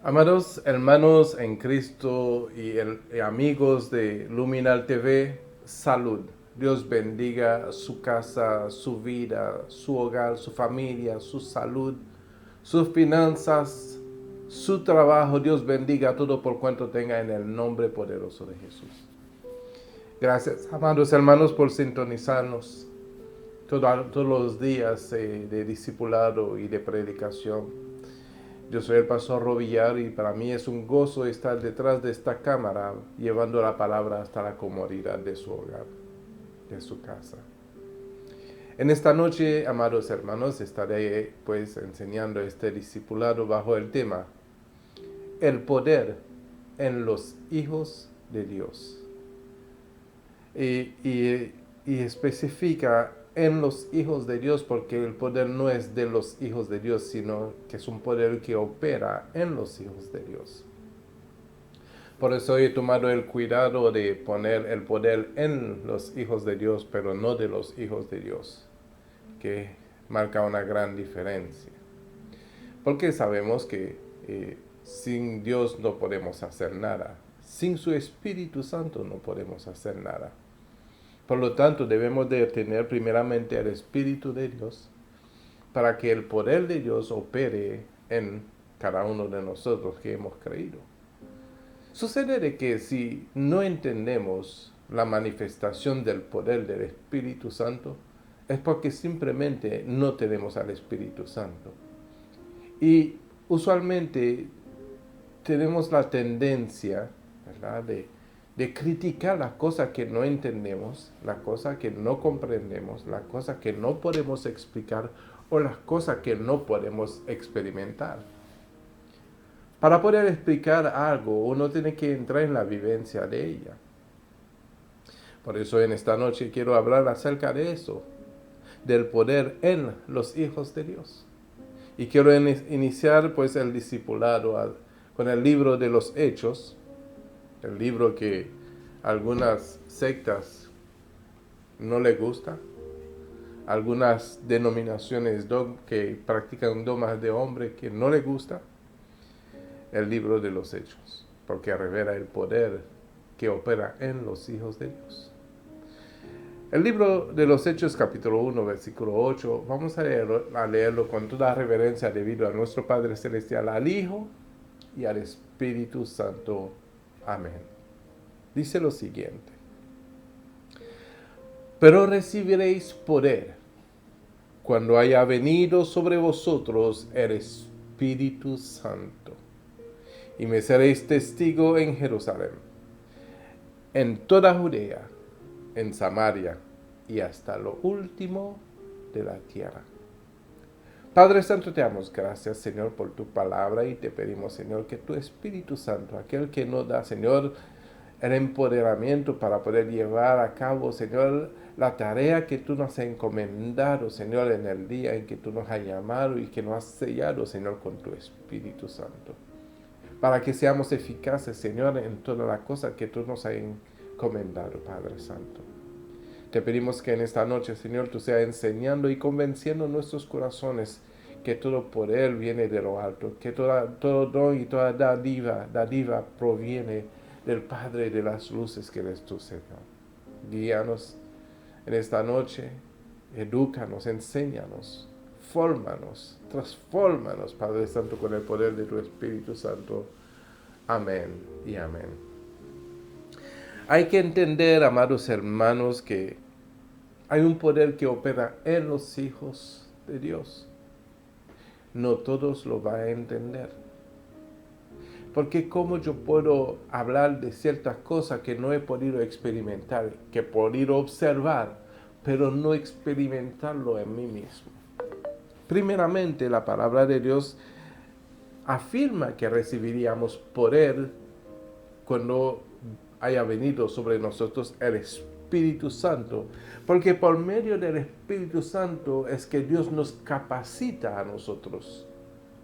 Amados hermanos en Cristo y amigos de Luminal TV, salud. Dios bendiga su casa, su vida, su hogar, su familia, su salud, sus finanzas, su trabajo. Dios bendiga todo por cuanto tenga en el nombre poderoso de Jesús. Gracias, amados hermanos, por sintonizarnos todos los días de discipulado y de predicación. Yo soy el pastor Robillar y para mí es un gozo estar detrás de esta cámara llevando la palabra hasta la comodidad de su hogar, de su casa. En esta noche, amados hermanos, estaré pues enseñando este discipulado bajo el tema el poder en los hijos de Dios. Y especifica en los hijos de Dios, porque el poder no es de los hijos de Dios, sino que es un poder que opera en los hijos de Dios. Por eso he tomado el cuidado de poner el poder en los hijos de Dios, pero no de los hijos de Dios, que marca una gran diferencia. Porque sabemos que sin Dios no podemos hacer nada. Sin su Espíritu Santo no podemos hacer nada. Por lo tanto, debemos de tener primeramente el Espíritu de Dios para que el poder de Dios opere en cada uno de nosotros que hemos creído. Sucede de que si no entendemos la manifestación del poder del Espíritu Santo, es porque simplemente no tenemos al Espíritu Santo. Y usualmente tenemos la tendencia, ¿verdad?, de criticar las cosas que no entendemos, las cosas que no comprendemos, las cosas que no podemos explicar o las cosas que no podemos experimentar. Para poder explicar algo, uno tiene que entrar en la vivencia de ella. Por eso en esta noche quiero hablar acerca de eso, del poder en los hijos de Dios. Y quiero iniciar pues el discipulado con el libro de los Hechos, el libro que algunas sectas no les gusta, algunas denominaciones que practican dogmas de hombre que no les gusta, el libro de los Hechos, porque revela el poder que opera en los hijos de Dios. El libro de los Hechos, capítulo 1, versículo 8, vamos a leerlo con toda reverencia debido a nuestro Padre Celestial, al Hijo y al Espíritu Santo. Amén. Dice lo siguiente: pero recibiréis poder cuando haya venido sobre vosotros el Espíritu Santo, y me seréis testigo en Jerusalén, en toda Judea, en Samaria y hasta lo último de la tierra. Padre Santo, te damos gracias, Señor, por tu palabra, y te pedimos, Señor, que tu Espíritu Santo, aquel que nos da, Señor, el empoderamiento para poder llevar a cabo, Señor, la tarea que tú nos has encomendado, Señor, en el día en que tú nos has llamado y que nos has sellado, Señor, con tu Espíritu Santo, para que seamos eficaces, Señor, en todas las cosas que tú nos has encomendado, Padre Santo. Te pedimos que en esta noche, Señor, tú seas enseñando y convenciendo nuestros corazones que todo poder viene de lo alto, que todo don y toda dádiva proviene del Padre de las luces que eres tú, Señor. Guíanos en esta noche, edúcanos, enséñanos, fórmanos, transfórmanos, Padre Santo, con el poder de tu Espíritu Santo. Amén y amén. Hay que entender, amados hermanos, que Hay un poder que opera en los hijos de Dios. No todos lo van a entender. Porque cómo yo puedo hablar de ciertas cosas que no he podido experimentar, que he podido observar, pero no experimentarlo en mí mismo. Primeramente, la palabra de Dios afirma que recibiríamos poder cuando haya venido sobre nosotros el Espíritu Santo, porque por medio del Espíritu Santo es que Dios nos capacita a nosotros,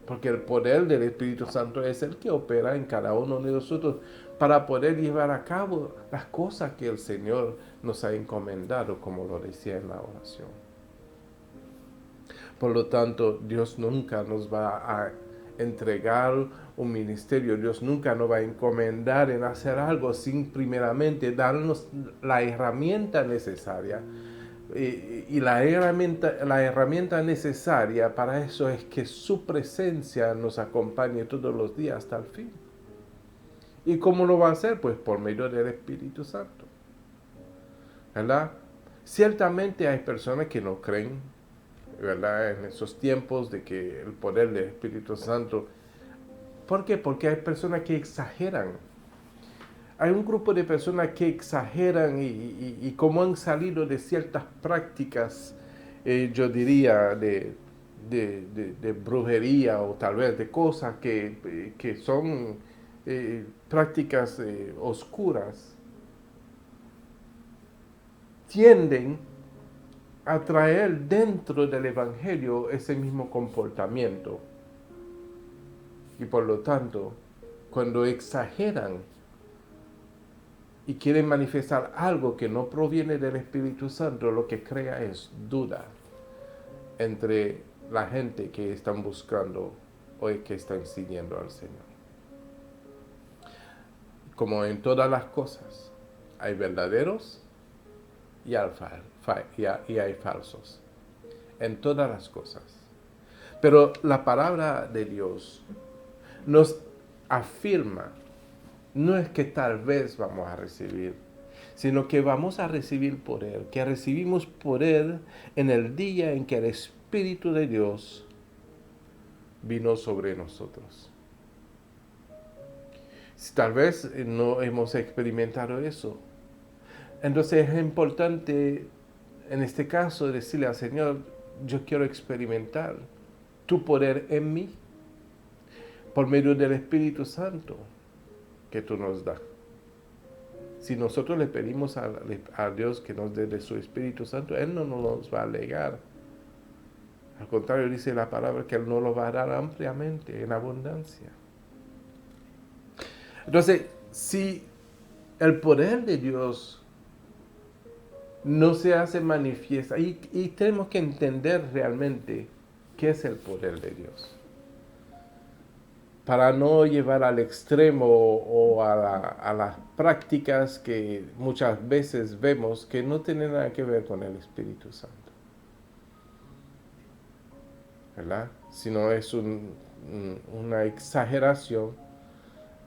porque el poder del Espíritu Santo es el que opera en cada uno de nosotros para poder llevar a cabo las cosas que el Señor nos ha encomendado, como lo decía en la oración. Por lo tanto, Dios nunca nos va a entregar un ministerio, Dios nunca nos va a encomendar en hacer algo sin primeramente darnos la herramienta necesaria. Y la herramienta necesaria para eso es que su presencia nos acompañe todos los días hasta el fin. ¿Y cómo lo va a hacer? Pues por medio del Espíritu Santo. ¿Verdad? Ciertamente hay personas que no creen, ¿verdad? En esos tiempos de que el poder del Espíritu Santo. ¿Por qué? Porque hay personas que exageran. Hay un grupo de personas que exageran y como han salido de ciertas prácticas, yo diría, de brujería o tal vez de cosas que son prácticas oscuras, tienden a traer dentro del Evangelio ese mismo comportamiento. Y por lo tanto, cuando exageran y quieren manifestar algo que no proviene del Espíritu Santo, lo que crea es duda entre la gente que están buscando o que están siguiendo al Señor. Como en todas las cosas, hay verdaderos y hay falsos. En todas las cosas. Pero la palabra de Dios nos afirma, no es que tal vez vamos a recibir, sino que vamos a recibir poder, que recibimos poder en el día en que el Espíritu de Dios vino sobre nosotros. Si tal vez no hemos experimentado eso, entonces es importante en este caso decirle al Señor, yo quiero experimentar tu poder en mí, por medio del Espíritu Santo que tú nos das. Si nosotros le pedimos a Dios que nos dé de su Espíritu Santo, Él no nos va a negar. Al contrario, dice la palabra que Él nos lo va a dar ampliamente, en abundancia. Entonces, si el poder de Dios no se hace manifiesta, y tenemos que entender realmente qué es el poder de Dios, para no llevar al extremo o a las prácticas que muchas veces vemos que no tienen nada que ver con el Espíritu Santo, ¿verdad? Sino es una exageración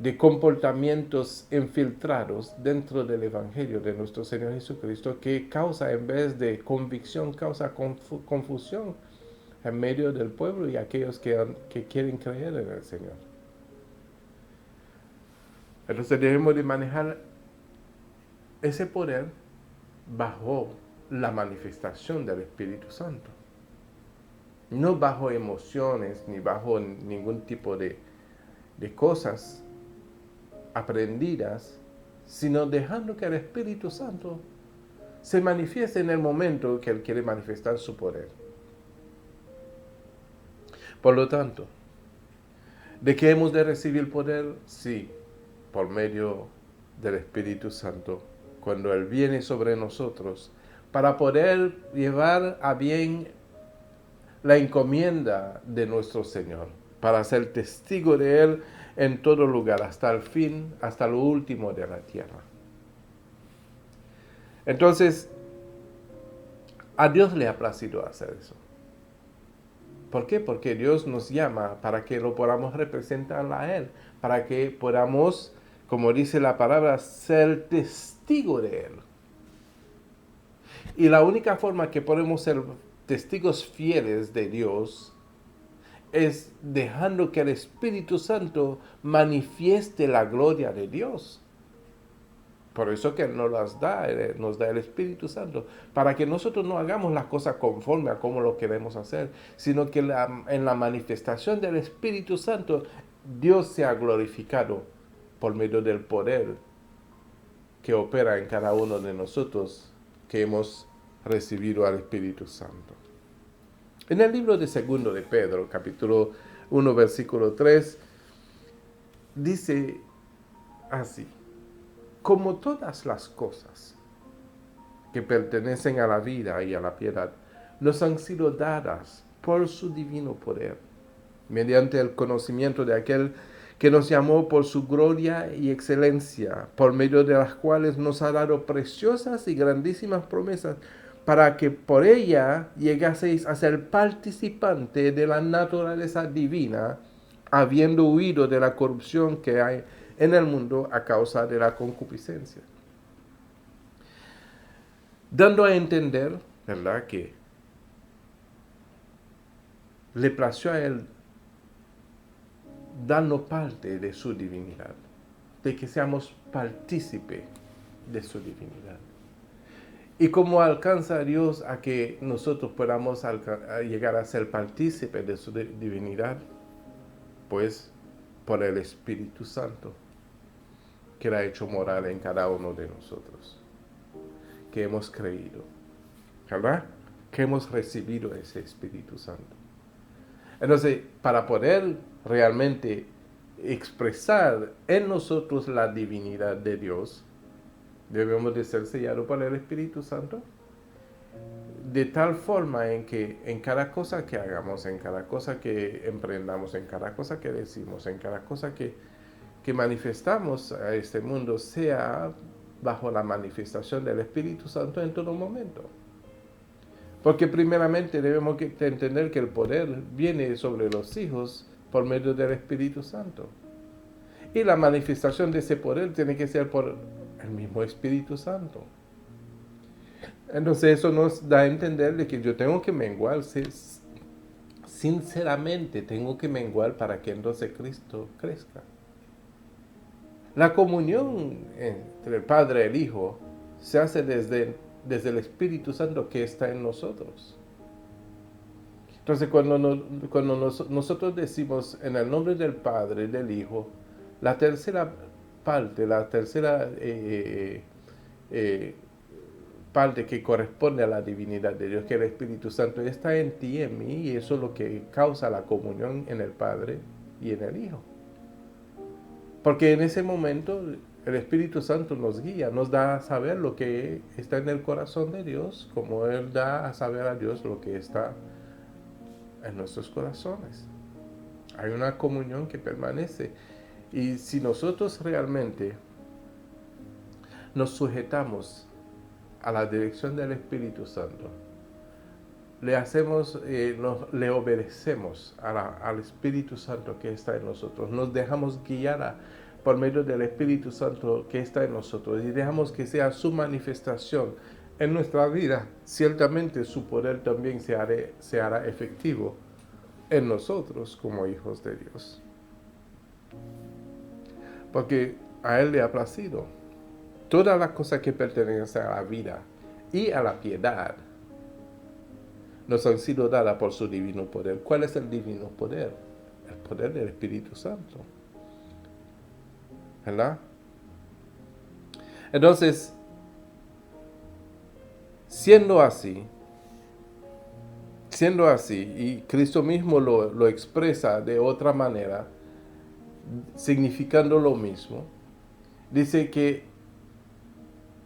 de comportamientos infiltrados dentro del Evangelio de nuestro Señor Jesucristo que causa, en vez de convicción, causa confusión en medio del pueblo y aquellos que quieren creer en el Señor. Entonces debemos de manejar ese poder bajo la manifestación del Espíritu Santo. No bajo emociones ni bajo ningún tipo de cosas aprendidas, sino dejando que el Espíritu Santo se manifieste en el momento que Él quiere manifestar su poder. Por lo tanto, ¿de qué hemos de recibir poder? Sí, por medio del Espíritu Santo, cuando Él viene sobre nosotros, para poder llevar a bien la encomienda de nuestro Señor, para ser testigo de Él en todo lugar, hasta el fin, hasta lo último de la tierra. Entonces, a Dios le ha placido hacer eso. ¿Por qué? Porque Dios nos llama para que lo podamos representar a Él, para que podamos, como dice la palabra, ser testigo de Él. Y la única forma que podemos ser testigos fieles de Dios es dejando que el Espíritu Santo manifieste la gloria de Dios. Por eso que nos da el Espíritu Santo, para que nosotros no hagamos las cosas conforme a cómo lo queremos hacer, sino que en la manifestación del Espíritu Santo, Dios sea glorificado por medio del poder que opera en cada uno de nosotros que hemos recibido al Espíritu Santo. En el libro de 2 de Pedro, capítulo 1, versículo 3, dice así: como todas las cosas que pertenecen a la vida y a la piedad nos han sido dadas por su divino poder, mediante el conocimiento de aquel que nos llamó por su gloria y excelencia, por medio de las cuales nos ha dado preciosas y grandísimas promesas, para que por ella llegaseis a ser participante de la naturaleza divina, habiendo huido de la corrupción que hay en el mundo a causa de la concupiscencia. Dando a entender, ¿verdad?, que le plació a él darnos parte de su divinidad, de que seamos partícipe de su divinidad. ¿Y cómo alcanza a Dios a que nosotros podamos llegar a ser partícipes de su divinidad? Pues por el Espíritu Santo, que la ha hecho morar en cada uno de nosotros, que hemos creído, ¿verdad? Que hemos recibido ese Espíritu Santo. Entonces, para poder realmente expresar en nosotros la divinidad de Dios, debemos de ser sellados por el Espíritu Santo, de tal forma en que en cada cosa que hagamos, en cada cosa que emprendamos, en cada cosa que decimos, en cada cosa que manifestamos a este mundo, sea bajo la manifestación del Espíritu Santo en todo momento. Porque primeramente debemos entender que el poder viene sobre los hijos por medio del Espíritu Santo. Y la manifestación de ese poder tiene que ser por el mismo Espíritu Santo. Entonces eso nos da a entender de que yo tengo que menguar, sinceramente tengo que menguar para que entonces Cristo crezca. La comunión entre el Padre y el Hijo se hace desde el Espíritu Santo que está en nosotros. Entonces cuando nosotros decimos en el nombre del Padre y del Hijo, la tercera parte que corresponde a la divinidad de Dios, que el Espíritu Santo está en ti y en mí, y eso es lo que causa la comunión en el Padre y en el Hijo. Porque en ese momento el Espíritu Santo nos guía, nos da a saber lo que está en el corazón de Dios, como Él da a saber a Dios lo que está en nuestros corazones. Hay una comunión que permanece. Y si nosotros realmente nos sujetamos a la dirección del Espíritu Santo, le obedecemos al Espíritu Santo que está en nosotros, nos dejamos guiar por medio del Espíritu Santo que está en nosotros y dejamos que sea su manifestación en nuestra vida, ciertamente su poder también se hará efectivo en nosotros como hijos de Dios. Porque a Él le ha placido todas las cosas que pertenecen a la vida y a la piedad nos han sido dadas por su divino poder. ¿Cuál es el divino poder? El poder del Espíritu Santo. ¿Verdad? Entonces, siendo así, y Cristo mismo lo expresa de otra manera, significando lo mismo, dice que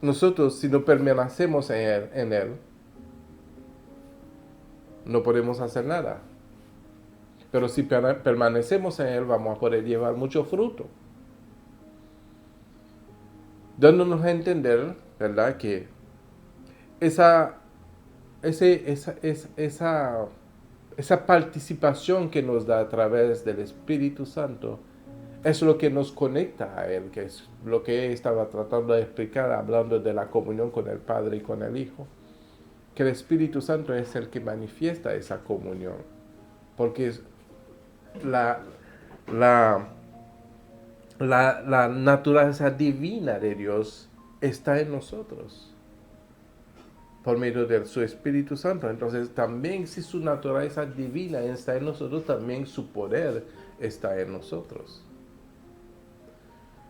nosotros, si no permanecemos en Él, no podemos hacer nada. Pero si permanecemos en Él, vamos a poder llevar mucho fruto. Dándonos a entender, ¿verdad?, que esa participación que nos da a través del Espíritu Santo es lo que nos conecta a Él, que es lo que estaba tratando de explicar hablando de la comunión con el Padre y con el Hijo. que el Espíritu Santo es el que manifiesta esa comunión, porque la, la, la naturaleza divina de Dios está en nosotros por medio de su Espíritu Santo. Entonces también si su naturaleza divina está en nosotros, también su poder está en nosotros.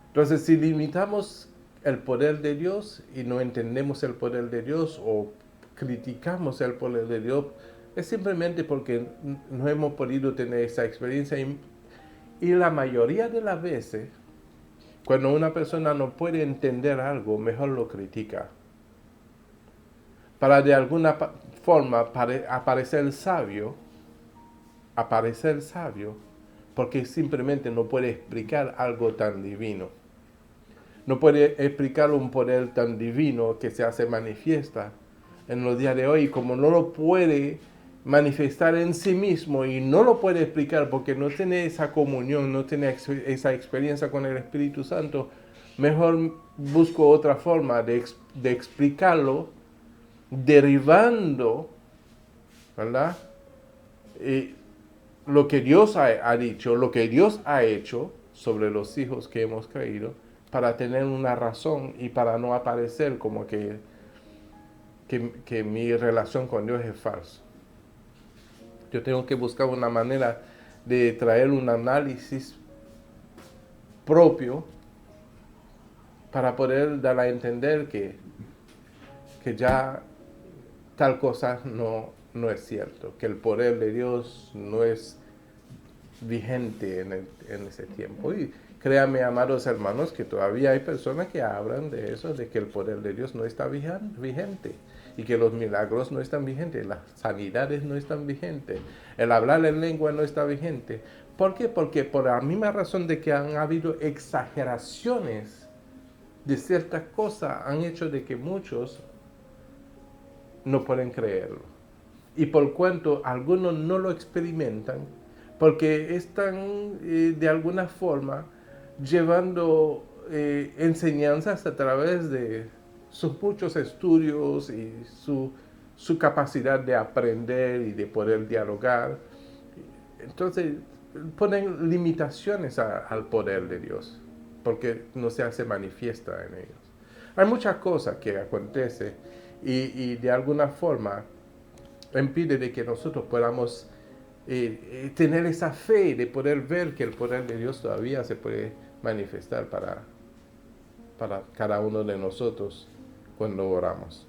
Entonces si limitamos el poder de Dios y no entendemos el poder de Dios o criticamos el poder de Dios, es simplemente porque no hemos podido tener esa experiencia. Y la mayoría de las veces, cuando una persona no puede entender algo, mejor lo critica, para de alguna forma aparecer sabio, porque simplemente no puede explicar algo tan divino. No puede explicar un poder tan divino que se hace manifiesta en los días de hoy. Como no lo puede manifestar en sí mismo y no lo puede explicar porque no tiene esa comunión, no tiene esa experiencia con el Espíritu Santo, mejor busco otra forma de explicarlo, derivando, ¿verdad? Lo que Dios ha dicho, lo que Dios ha hecho sobre los hijos que hemos creído, para tener una razón y para no aparecer como que mi relación con Dios es falsa. Yo tengo que buscar una manera de traer un análisis propio para poder dar a entender que ya tal cosa no es cierto, que el poder de Dios no es vigente en ese tiempo. Y créanme, amados hermanos, que todavía hay personas que hablan de eso, de que el poder de Dios no está vigente y que los milagros no están vigentes, las sanidades no están vigentes, el hablar en lengua no está vigente. ¿Por qué? Porque por la misma razón de que han habido exageraciones de ciertas cosas, han hecho de que muchos no pueden creerlo. Y por cuanto algunos no lo experimentan, porque están de alguna forma llevando enseñanzas a través de sus muchos estudios y su capacidad de aprender y de poder dialogar. Entonces ponen limitaciones al poder de Dios, porque no se hace manifiesta en ellos. Hay muchas cosas que acontecen y de alguna forma impide de que nosotros podamos tener esa fe de poder ver que el poder de Dios todavía se puede manifestar para cada uno de nosotros cuando oramos.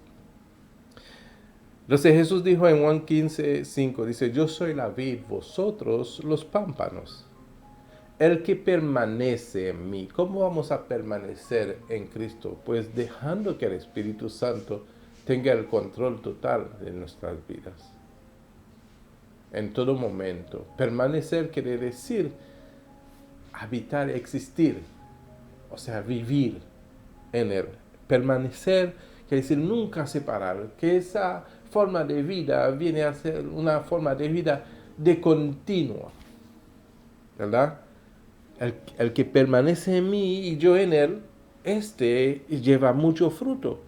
Entonces Jesús dijo en Juan 15:5, dice, yo soy la vid, vosotros los pámpanos. El que permanece en mí. ¿Cómo vamos a permanecer en Cristo? Pues dejando que el Espíritu Santo tenga el control total de nuestras vidas. En todo momento. Permanecer quiere decir habitar, existir. O sea, vivir en Él. Permanecer quiere decir nunca separar. Que esa forma de vida viene a ser una forma de vida de continua. ¿Verdad? El que permanece en mí y yo en él, este lleva mucho fruto,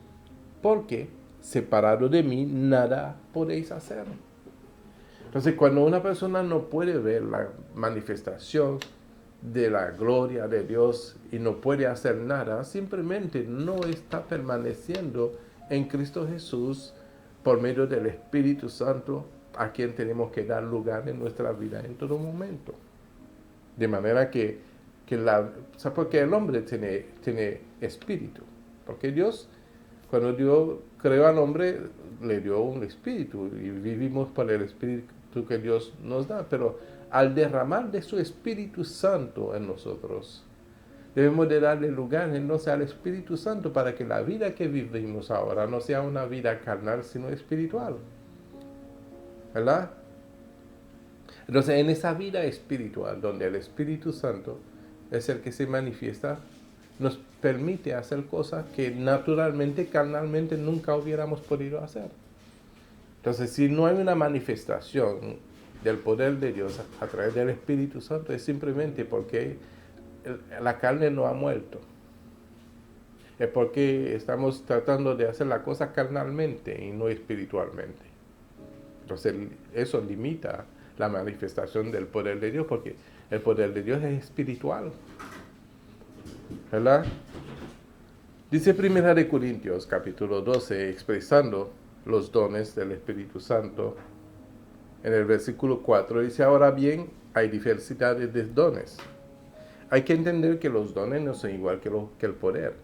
porque separado de mí nada podéis hacer. Entonces, cuando una persona no puede ver la manifestación de la gloria de Dios y no puede hacer nada, simplemente no está permaneciendo en Cristo Jesús por medio del Espíritu Santo, a quien tenemos que dar lugar en nuestra vida en todo momento. De manera que porque el hombre tiene espíritu. Porque Dios, cuando Dios creó al hombre, le dio un espíritu y vivimos por el espíritu que Dios nos da. Pero al derramar de su Espíritu Santo en nosotros, debemos de darle lugar entonces al Espíritu Santo para que la vida que vivimos ahora no sea una vida carnal, sino espiritual. ¿Verdad? Entonces, en esa vida espiritual, donde el Espíritu Santo es el que se manifiesta, nos permite hacer cosas que naturalmente, carnalmente, nunca hubiéramos podido hacer. Entonces, si no hay una manifestación del poder de Dios a través del Espíritu Santo, es simplemente porque la carne no ha muerto. es porque estamos tratando de hacer la cosa carnalmente y no espiritualmente. Entonces eso limita la manifestación del poder de Dios, porque el poder de Dios es espiritual, ¿verdad? Dice Primera de Corintios, capítulo 12, expresando los dones del Espíritu Santo. En el versículo 4 dice, ahora bien, hay diversidad de dones. Hay que entender que los dones no son igual que el poder,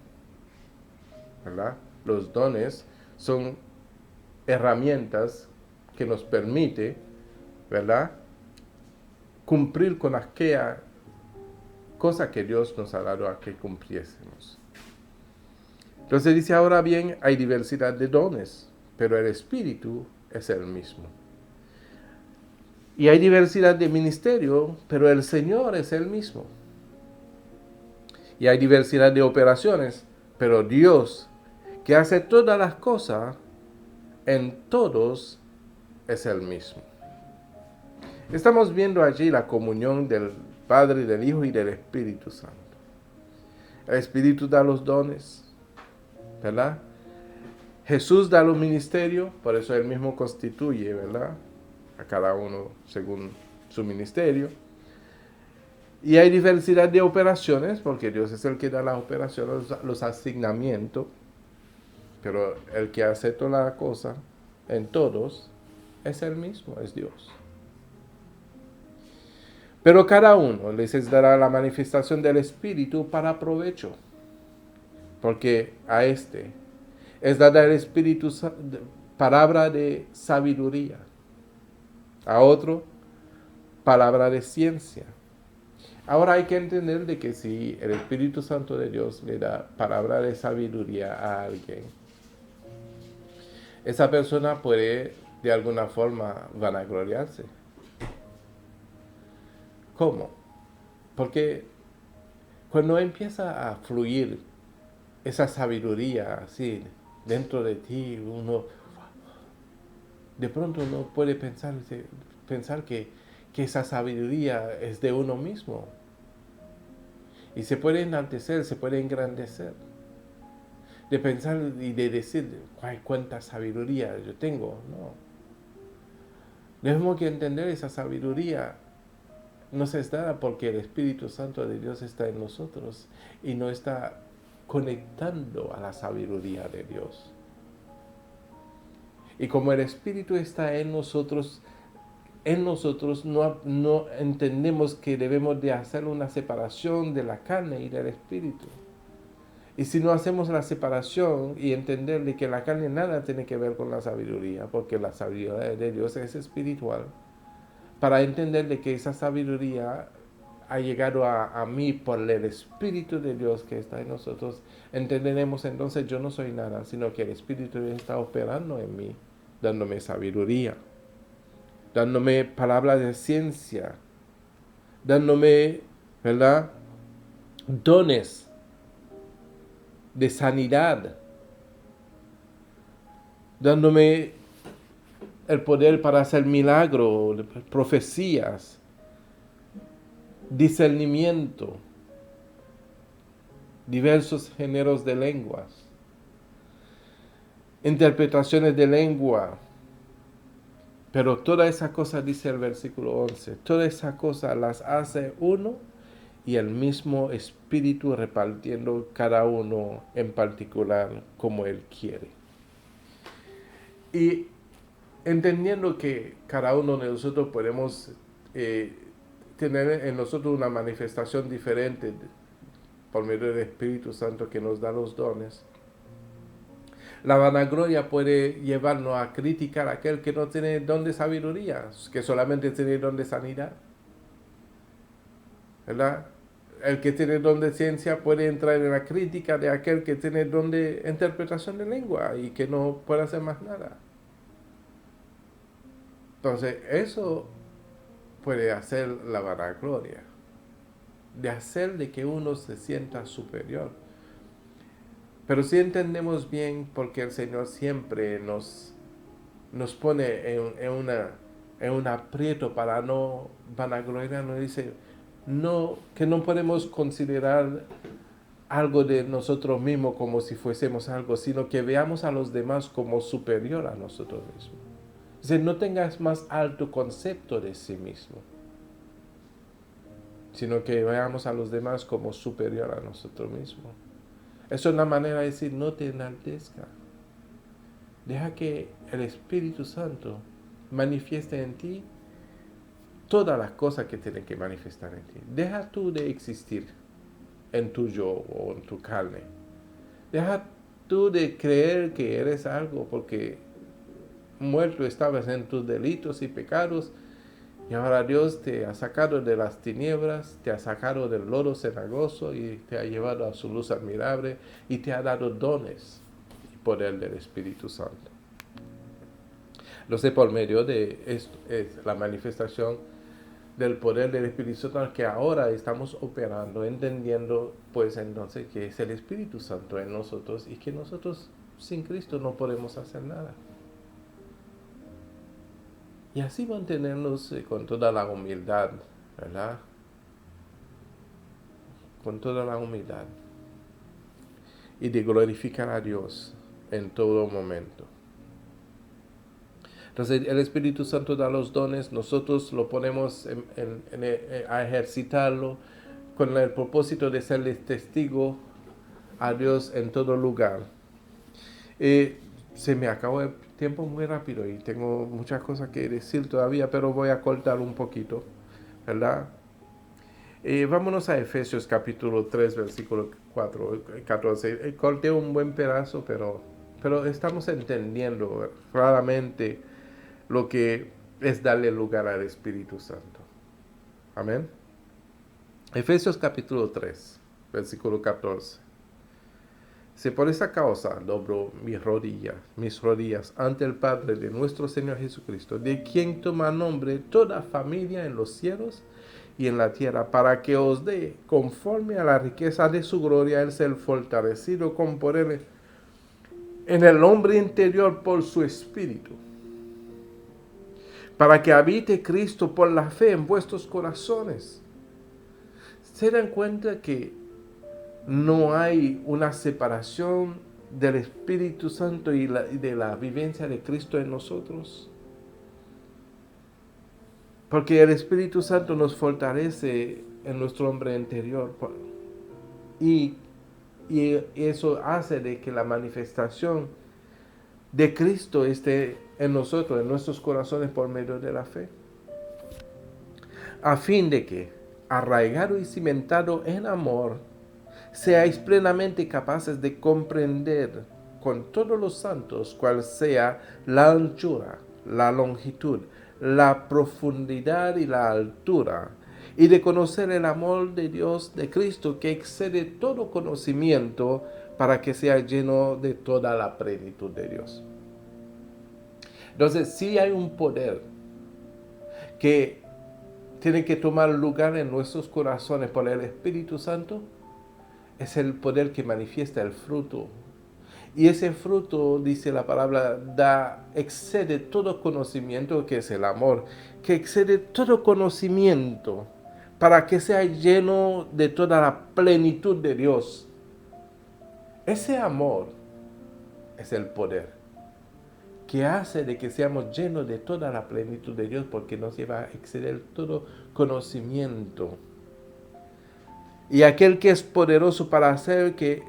¿verdad? Los dones son herramientas que nos permite, ¿verdad?, cumplir con aquella cosa que Dios nos ha dado a que cumpliésemos. Entonces dice, ahora bien, hay diversidad de dones, pero el Espíritu es el mismo. Y hay diversidad de ministerio, pero el Señor es el mismo. Y hay diversidad de operaciones, pero Dios, que hace todas las cosas, en todos es el mismo. Estamos viendo allí la comunión del Padre, del Hijo y del Espíritu Santo. El Espíritu da los dones, ¿verdad? Jesús da los ministerios, por eso Él mismo constituye, ¿verdad?, a cada uno según su ministerio. Y hay diversidad de operaciones, porque Dios es el que da las operaciones, los asignamientos, pero el que hace toda la cosa en todos es el mismo, es Dios. Pero cada uno les dará la manifestación del Espíritu para provecho, porque a este es dada el Espíritu, palabra de sabiduría, a otro, palabra de ciencia. Ahora hay que entender de que si el Espíritu Santo de Dios le da palabra de sabiduría a alguien, esa persona puede de alguna forma vanagloriarse. ¿Cómo? Porque cuando empieza a fluir esa sabiduría así dentro de ti, uno de pronto no puede pensar que esa sabiduría es de uno mismo. Y se puede enaltecer, se puede engrandecer. De pensar y de decir, ¡ay, cuánta sabiduría yo tengo! No. Tenemos que entender esa sabiduría nos es dada porque el Espíritu Santo de Dios está en nosotros y nos está conectando a la sabiduría de Dios. Y como el Espíritu está en nosotros no entendemos que debemos de hacer una separación de la carne y del Espíritu. Y si no hacemos la separación y entender de que la carne nada tiene que ver con la sabiduría, porque la sabiduría de Dios es espiritual, para entender de que esa sabiduría ha llegado a mí por el Espíritu de Dios que está en nosotros, entenderemos entonces yo no soy nada, sino que el Espíritu de Dios está operando en mí, dándome sabiduría, dándome palabras de ciencia, dándome, ¿verdad?, dones de sanidad, dándome el poder para hacer milagros, profecías, discernimiento, diversos géneros de lenguas, interpretaciones de lengua. Pero toda esa cosa, dice el versículo 11, toda esa cosa las hace uno y el mismo Espíritu repartiendo cada uno en particular como Él quiere. Y entendiendo que cada uno de nosotros podemos tener en nosotros una manifestación diferente por medio del Espíritu Santo que nos da los dones, la vanagloria puede llevarnos a criticar a aquel que no tiene don de sabiduría, que solamente tiene don de sanidad, ¿verdad? El que tiene don de ciencia puede entrar en la crítica de aquel que tiene don de interpretación de lengua y que no puede hacer más nada. Entonces, eso puede hacer la vanagloria, de hacer de que uno se sienta superior. Pero si entendemos bien, porque el Señor siempre nos pone en un aprieto para no vanagloriarnos, nos dice que no podemos considerar algo de nosotros mismos como si fuésemos algo, sino que veamos a los demás como superior a nosotros mismos. Dice, no tengas más alto concepto de sí mismo, sino que veamos a los demás como superior a nosotros mismos. Eso es una manera de decir, no te enaltezca. Deja que el Espíritu Santo manifieste en ti todas las cosas que tienen que manifestar en ti. Deja tú de existir en tu yo o en tu carne. Deja tú de creer que eres algo porque muerto estabas en tus delitos y pecados y ahora Dios te ha sacado de las tinieblas, te ha sacado del lodo cenagoso y te ha llevado a su luz admirable y te ha dado dones y poder del Espíritu Santo. Lo sé por medio de esto, es la manifestación del poder del Espíritu Santo que ahora estamos operando, entendiendo pues entonces que es el Espíritu Santo en nosotros y que nosotros sin Cristo no podemos hacer nada. Y así mantenernos con toda la humildad, ¿verdad? Con toda la humildad. Y de glorificar a Dios en todo momento. Entonces el Espíritu Santo da los dones, nosotros lo ponemos a ejercitarlo con el propósito de serles testigo a Dios en todo lugar. Se me acabó el tiempo muy rápido y tengo muchas cosas que decir todavía, pero voy a cortar un poquito, ¿verdad? Vámonos a Efesios capítulo 3, versículo 14. Corté un buen pedazo, pero estamos entendiendo claramente lo que es darle lugar al Espíritu Santo. Amén. Efesios capítulo 3, versículo 14. Si por esa causa doblo mis rodillas ante el Padre de nuestro Señor Jesucristo, de quien toma nombre toda familia en los cielos y en la tierra, para que os dé, conforme a la riqueza de su gloria, el ser fortalecido con poder en el hombre interior por su Espíritu, para que habite Cristo por la fe en vuestros corazones. ¿Se dan cuenta que no hay una separación del Espíritu Santo y de la vivencia de Cristo en nosotros? Porque el Espíritu Santo nos fortalece en nuestro hombre interior y eso hace de que la manifestación de Cristo esté en nosotros, en nuestros corazones por medio de la fe. A fin de que, arraigado y cimentado en amor, seáis plenamente capaces de comprender con todos los santos cuál sea la anchura, la longitud, la profundidad y la altura, y de conocer el amor de Dios, de Cristo, que excede todo conocimiento, para que sea lleno de toda la plenitud de Dios. Entonces, sí hay un poder que tiene que tomar lugar en nuestros corazones por el Espíritu Santo. Es el poder que manifiesta el fruto. Y ese fruto, dice la palabra, excede todo conocimiento, que es el amor, que excede todo conocimiento, para que sea lleno de toda la plenitud de Dios. Ese amor es el poder que hace de que seamos llenos de toda la plenitud de Dios, porque nos lleva a exceder todo conocimiento. Y aquel que es poderoso para hacer que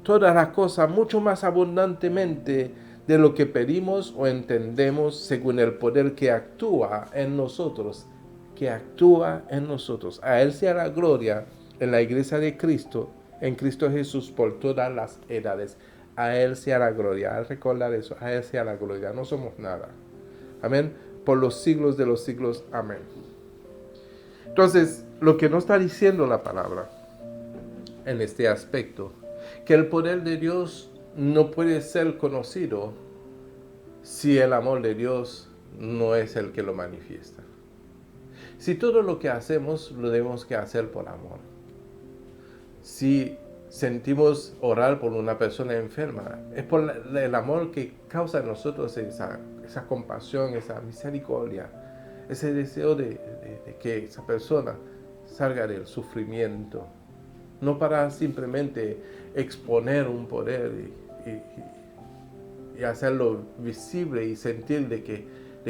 todas las cosas mucho más abundantemente de lo que pedimos o entendemos, según el poder que actúa en nosotros, A Él sea la gloria en la iglesia de Cristo, en Cristo Jesús, por todas las edades. A Él sea la gloria. Al recordar eso, a Él sea la gloria. No somos nada. Amén. Por los siglos de los siglos. Amén. Entonces, lo que nos está diciendo la palabra en este aspecto, que el poder de Dios no puede ser conocido si el amor de Dios no es el que lo manifiesta. Si todo lo que hacemos lo debemos que hacer por amor. Si sentimos orar por una persona enferma, es por el amor que causa en nosotros esa compasión, esa misericordia, ese deseo de que esa persona salga del sufrimiento. no para simplemente exponer un poder y hacerlo visible y sentir de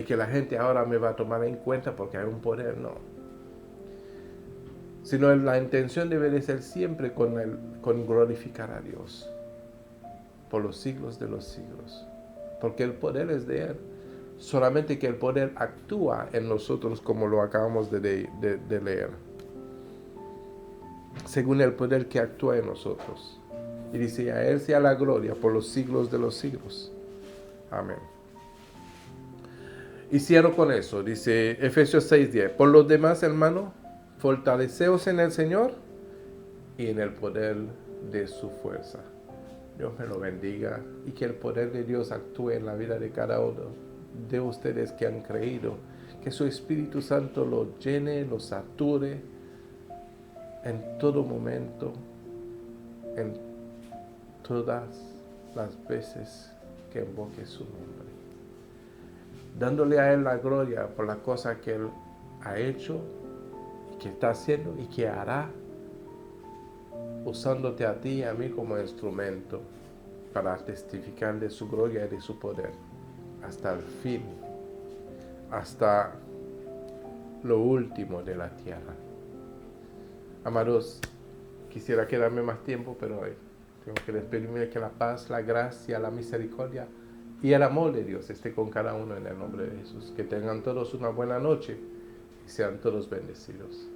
que la gente ahora me va a tomar en cuenta porque hay un poder, no. Sino la intención debe de ser siempre con glorificar a Dios por los siglos de los siglos, porque el poder es de Él. Solamente que el poder actúa en nosotros como lo acabamos de leer, según el poder que actúa en nosotros. Y dice, a Él sea la gloria por los siglos de los siglos. Amén. Y cierro con eso, dice Efesios 6:10. Por los demás, hermanos, fortaleceos en el Señor y en el poder de su fuerza. Dios me lo bendiga y que el poder de Dios actúe en la vida de cada uno de ustedes que han creído. Que su Espíritu Santo los llene, los sature en todo momento, en todas las veces que invoque su nombre, dándole a Él la gloria por las cosas que Él ha hecho, y que está haciendo y que hará, usándote a ti y a mí como instrumento para testificar de su gloria y de su poder hasta el fin, hasta lo último de la tierra. Amados, quisiera quedarme más tiempo, pero hoy tengo que despedirme. Que la paz, la gracia, la misericordia y el amor de Dios esté con cada uno en el nombre de Jesús. Que tengan todos una buena noche y sean todos bendecidos.